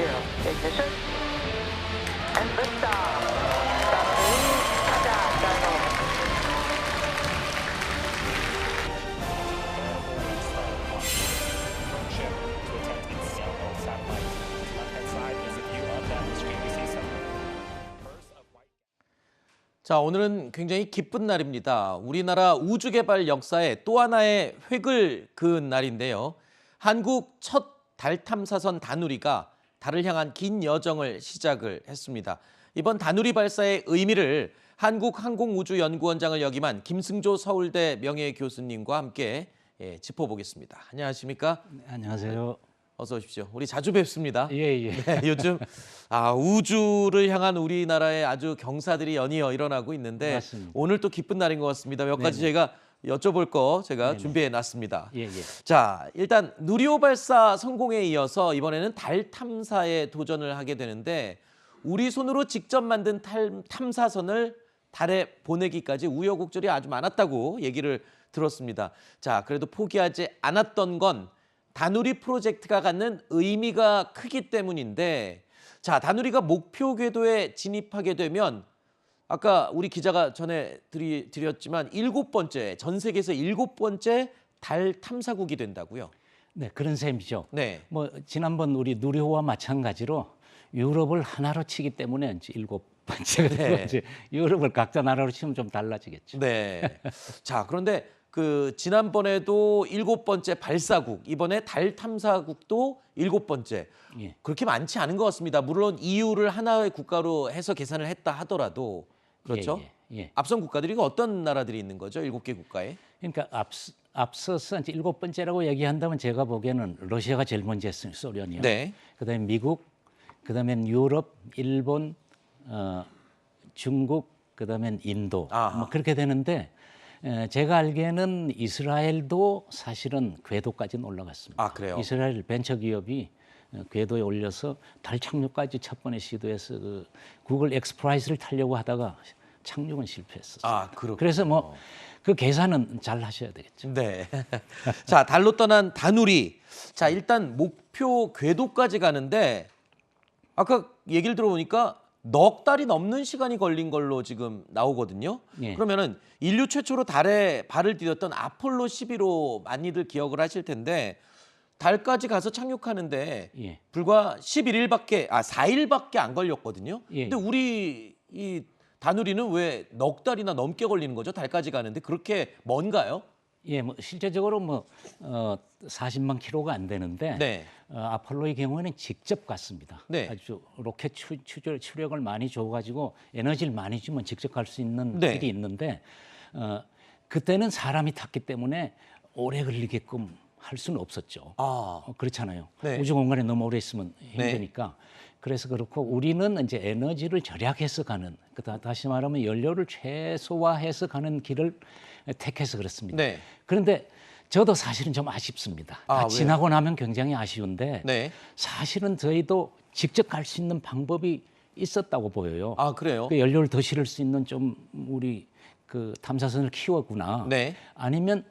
zero. Ignition. And liftoff. Submarine attack dynamic. From ship to attempt its sample satellite. Left-hand side is a view of that screen. We see some bursts of white. 자, 오늘은 굉장히 기쁜 날입니다. 우리나라 우주개발 역사에 또 하나의 획을 그은 날인데요. 한국 첫 달 탐사선 다누리가 달을 향한 긴 여정을 시작을 했습니다. 이번 다누리 발사의 의미를 한국항공우주연구원장을 역임한 김승조 서울대 명예교수님과 함께 짚어보겠습니다. 안녕하십니까? 네, 안녕하세요. 어서 오십시오. 우리 자주 뵙습니다. 예. 네, 요즘 우주를 향한 우리나라의 아주 경사들이 연이어 일어나고 있는데 맞습니다. 오늘 또 기쁜 날인 것 같습니다. 몇 가지 제가 여쭤볼 거 제가 준비해 놨습니다. 예. 자, 일단 누리호 발사 성공에 이어서 이번에는 달 탐사에 도전을 하게 되는데 우리 손으로 직접 만든 탐사선을 달에 보내기까지 우여곡절이 아주 많았다고 얘기를 들었습니다. 자, 그래도 포기하지 않았던 건 다누리 프로젝트가 갖는 의미가 크기 때문인데, 자, 다누리가 목표 궤도에 진입하게 되면 아까 우리 기자가 전에 드렸지만 7번째, 전 세계에서 7번째 달 탐사국이 된다고요. 네, 그런 셈이죠. 네. 뭐 지난번 우리 누리호와 마찬가지로 유럽을 하나로 치기 때문에 이제 7번째가 되고 네. 이제 유럽을 각자 나라로 치면 좀 달라지겠죠. 네. 자, 그런데 그 지난번에도 7번째 발사국, 이번에 달 탐사국도 7번째. 예. 그렇게 많지 않은 것 같습니다. 물론 EU를 하나의 국가로 해서 계산을 했다 하더라도 그렇죠. 예. 앞선 국가들이 어떤 나라들이 있는 거죠? 7개 국가에? 그러니까 앞서서 이제 7번째라고 얘기한다면 제가 보기에는 러시아가 제일 먼저 했어요. 소련이요. 네. 그다음에 미국, 그다음엔 유럽, 일본, 중국, 그다음엔 인도. 아하. 뭐 그렇게 되는데 제가 알기에는 이스라엘도 사실은 궤도까지는 올라갔습니다. 아, 그래요? 이스라엘 벤처 기업이 궤도에 올려서 달 착륙까지 첫 번에 시도해서 그 구글 엑스프라이스를 타려고 하다가 착륙은 실패했었어요. 아, 그렇군요. 그래서 뭐 그 계산은 잘 하셔야 되겠죠. 네. 자, 달로 떠난 다누리. 자, 일단 목표 궤도까지 가는데 아까 얘기를 들어보니까 넉 달이 넘는 시간이 걸린 걸로 지금 나오거든요. 예. 그러면은 인류 최초로 달에 발을 디뎠던 아폴로 11호 많이들 기억을 하실 텐데 달까지 가서 착륙하는데 예. 불과 4일밖에 안 걸렸거든요. 예. 근데 우리 이 다누리는 왜 넉 달이나 넘게 걸리는 거죠? 달까지 가는데 그렇게 먼가요? 예, 뭐 실제적으로 뭐 40만 킬로가 안 되는데 네. 아폴로의 경우에는 직접 갔습니다. 네. 아주 로켓 추력을 많이 줘가지고 에너지를 많이 주면 직접 갈 수 있는 네. 길이 있는데 그때는 사람이 탔기 때문에 오래 걸리게끔 할 수는 없었죠. 그렇잖아요. 네. 우주 공간에 너무 오래 있으면 힘드니까. 그래서 그렇고 우리는 이제 에너지를 절약해서 가는, 다시 말하면 연료를 최소화해서 가는 길을 택해서 그렇습니다. 네. 그런데 저도 사실은 좀 아쉽습니다. 다 왜요? 지나고 나면 굉장히 아쉬운데 네. 사실은 저희도 직접 갈 수 있는 방법이 있었다고 보여요. 아, 그래요? 그 연료를 더 실을 수 있는 좀 우리 그 탐사선을 키웠구나. 네. 아니면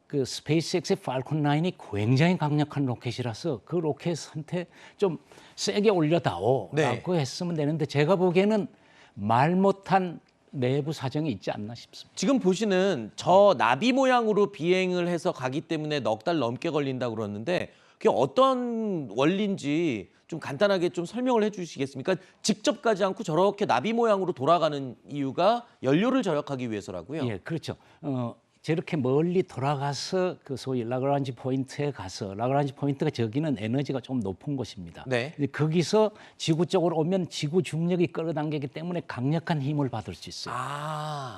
그 스페이스X의 팔콘 9이 굉장히 강력한 로켓이라서 그 로켓한테 좀 세게 올려다오라고 네. 했으면 되는데 제가 보기에는 말 못한 내부 사정이 있지 않나 싶습니다. 지금 보시는 저 나비 모양으로 비행을 해서 가기 때문에 넉 달 넘게 걸린다고 그러는데 그게 어떤 원리인지 좀 간단하게 좀 설명을 해 주시겠습니까? 직접 가지 않고 저렇게 나비 모양으로 돌아가는 이유가 연료를 절약하기 위해서라고요? 예, 그렇죠. 저렇게 멀리 돌아가서 그 소위 라그란지 포인트에 가서 라그란지 포인트가 저기는 에너지가 좀 높은 곳입니다. 네. 근데 거기서 지구 쪽으로 오면 지구 중력이 끌어당기기 때문에 강력한 힘을 받을 수 있어요.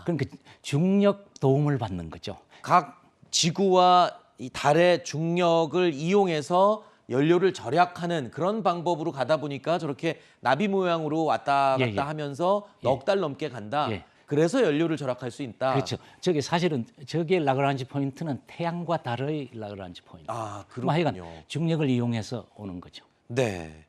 그러니까 중력 도움을 받는 거죠. 각 지구와 이 달의 중력을 이용해서 연료를 절약하는 그런 방법으로 가다 보니까 저렇게 나비 모양으로 왔다 갔다 예. 하면서 넉 달 넘게 간다. 예. 그래서 연료를 절약할 수 있다. 그렇죠. 저게 사실은 저기의 라그란지 포인트는 태양과 달의 라그란지 포인트. 그렇군요. 하여간 중력을 이용해서 오는 거죠. 네.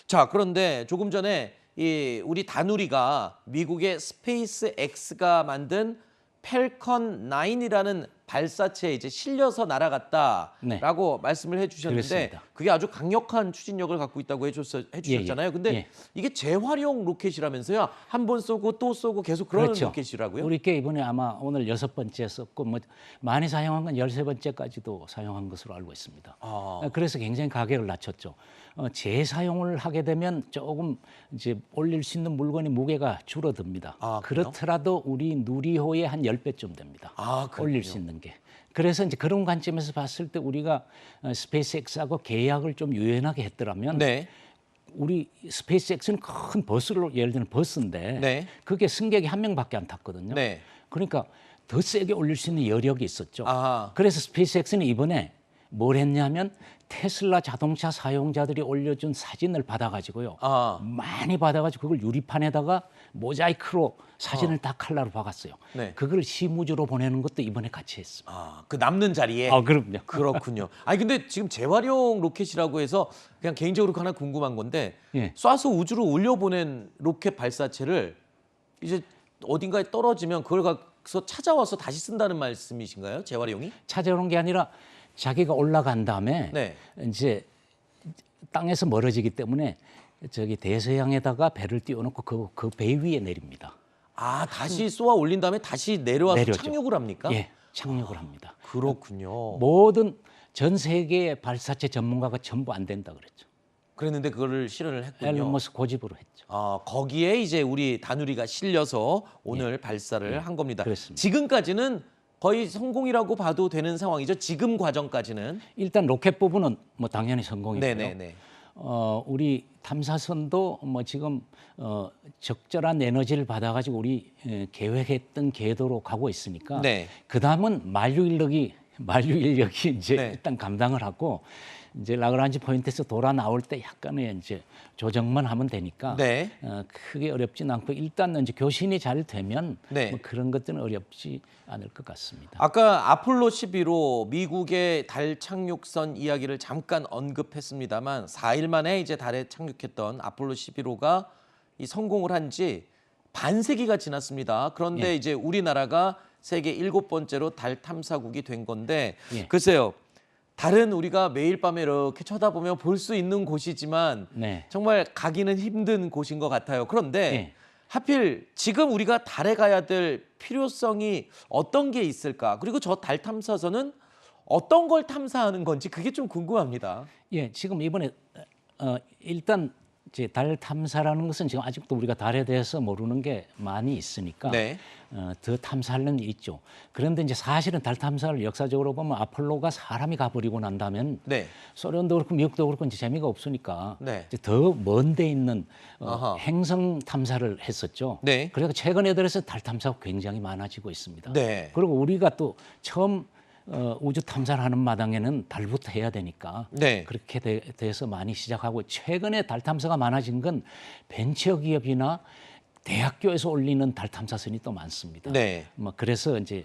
자, 그런데 조금 전에 이 우리 다누리가 미국의 스페이스 X가 만든 펠컨 9이라는 발사체에 이제 실려서 날아갔다라고 말씀을 해주셨는데 그렇습니다. 그게 아주 강력한 추진력을 갖고 있다고 해주셨잖아요. 근데 예. 이게 재활용 로켓이라면서요? 한 번 쏘고 또 쏘고 계속 그런 그렇죠. 로켓이라고요? 우리 게 이번에 아마 오늘 6번째 썼고 뭐 많이 사용한 건 13번째까지도 사용한 것으로 알고 있습니다. 그래서 굉장히 가격을 낮췄죠. 재사용을 하게 되면 조금 이제 올릴 수 있는 물건의 무게가 줄어듭니다. 아, 그래요? 그렇더라도 우리 누리호의 한 10배쯤 됩니다. 아, 올릴 수 있는 게. 그래서 이제 그런 관점에서 봤을 때 우리가 스페이스X하고 계약을 좀 유연하게 했더라면 네. 우리 스페이스X는 큰 버스로 예를 들면 버스인데 네. 그게 승객이 한 명밖에 안 탔거든요. 네. 그러니까 더 세게 올릴 수 있는 여력이 있었죠. 아하. 그래서 스페이스X는 이번에 뭘 했냐면 테슬라 자동차 사용자들이 올려준 사진을 받아가지고요. 많이 받아가지고 그걸 유리판에다가 모자이크로 사진을 다 컬러로 박았어요. 네. 그걸 시무주로 보내는 것도 이번에 같이 했습니다. 그 남는 자리에. 그럼요. 그렇군요. 아니 근데 지금 재활용 로켓이라고 해서 그냥 개인적으로 하나 궁금한 건데 예. 쏴서 우주로 올려보낸 로켓 발사체를 이제 어딘가에 떨어지면 그걸 가서 찾아와서 다시 쓴다는 말씀이신가요? 재활용이? 찾아오는 게 아니라 자기가 올라간 다음에 네. 이제 땅에서 멀어지기 때문에 저기 대서양에다가 배를 띄워놓고 그 배 위에 내립니다. 다시 쏘아 올린 다음에 다시 내려와서 내려죠. 착륙을 합니까? 예, 착륙을 합니다. 그렇군요. 모든 전 세계의 발사체 전문가가 전부 안 된다 그랬죠. 그랬는데 그거를 실현을 했군요. 앨런 머스크 고집으로 했죠. 거기에 이제 우리 다누리가 실려서 오늘 발사를 한 겁니다. 그렇습니다. 지금까지는 거의 성공이라고 봐도 되는 상황이죠. 지금 과정까지는. 일단 로켓 부분은 뭐 당연히 성공이고요. 네네네. 우리 탐사선도 뭐 지금 적절한 에너지를 받아가지고 우리 계획했던 궤도로 가고 있으니까 네. 그 다음은 만류 인력이 이제 네. 일단 감당을 하고 이제 라그란지 포인트에서 돌아 나올 때 약간의 이제 조정만 하면 되니까 네. 크게 어렵진 않고 일단 이제 교신이 잘 되면 네. 뭐 그런 것들은 어렵지 않을 것 같습니다. 아까 아폴로 11호 미국의 달 착륙선 이야기를 잠깐 언급했습니다만 4일 만에 이제 달에 착륙했던 아폴로 11호가 이 성공을 한 지 반세기가 지났습니다. 그런데 예. 이제 우리나라가 세계 7번째로 달 탐사국이 된 건데 예. 글쎄요. 달은 우리가 매일 밤에 이렇게 쳐다보면 볼 수 있는 곳이지만 네. 정말 가기는 힘든 곳인 것 같아요. 그런데 예. 하필 지금 우리가 달에 가야 될 필요성이 어떤 게 있을까? 그리고 저 달 탐사선은 어떤 걸 탐사하는 건지 그게 좀 궁금합니다. 예, 지금 이번에 일단 이제 달 탐사라는 것은 지금 아직도 우리가 달에 대해서 모르는 게 많이 있으니까 네. 더 탐사하는 게 있죠. 그런데 이제 사실은 달 탐사를 역사적으로 보면 아폴로가 사람이 가버리고 난 다음엔 네. 소련도 그렇고 미국도 그렇고 이제 재미가 없으니까 네. 이제 더 먼 데 있는 아하. 행성 탐사를 했었죠. 네. 그래서 최근에 들어서 달 탐사가 굉장히 많아지고 있습니다. 네. 그리고 우리가 또 처음 우주 탐사를 하는 마당에는 달부터 해야 되니까 네. 그렇게 돼서 많이 시작하고 최근에 달 탐사가 많아진 건 벤처기업이나 대학교에서 올리는 달 탐사선이 또 많습니다. 네. 뭐 그래서 이제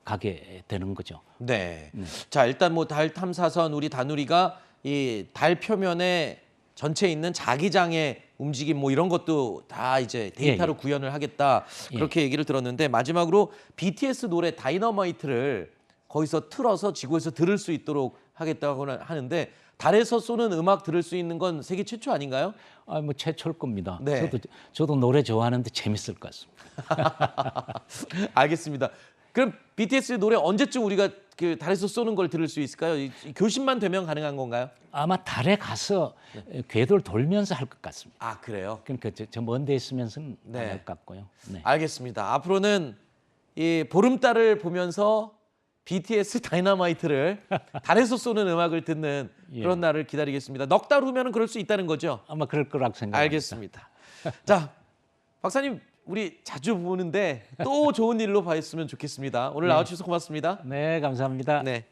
가게 되는 거죠. 네. 자, 일단 뭐 달 탐사선 우리 다누리가 이 달 표면에 전체에 있는 자기장의 움직임 뭐 이런 것도 다 이제 데이터로 구현을 하겠다. 그렇게 얘기를 들었는데 마지막으로 BTS 노래 다이너마이트를 거기서 틀어서 지구에서 들을 수 있도록 하겠다고 하는데 달에서 쏘는 음악 들을 수 있는 건 세계 최초 아닌가요? 뭐 최초일 겁니다. 네. 저도 노래 좋아하는데 재밌을 것 같습니다. 알겠습니다. 그럼 BTS 노래 언제쯤 우리가 그 달에서 쏘는 걸 들을 수 있을까요? 이 교신만 되면 가능한 건가요? 아마 달에 가서 궤도를 돌면서 할 것 같습니다. 아, 그래요? 그러니까 저 먼 데 있으면서는 네. 안 할 것 같고요. 네. 알겠습니다. 앞으로는 이 보름달을 보면서 BTS 다이너마이트를 달에서 쏘는 음악을 듣는 그런 날을 기다리겠습니다. 넉 달 후면은 그럴 수 있다는 거죠? 아마 그럴 거라고 생각합니다. 알겠습니다. 자, 박사님 우리 자주 보는데 또 좋은 일로 봐있으면 좋겠습니다. 오늘 나와주셔서 고맙습니다. 네, 감사합니다. 네.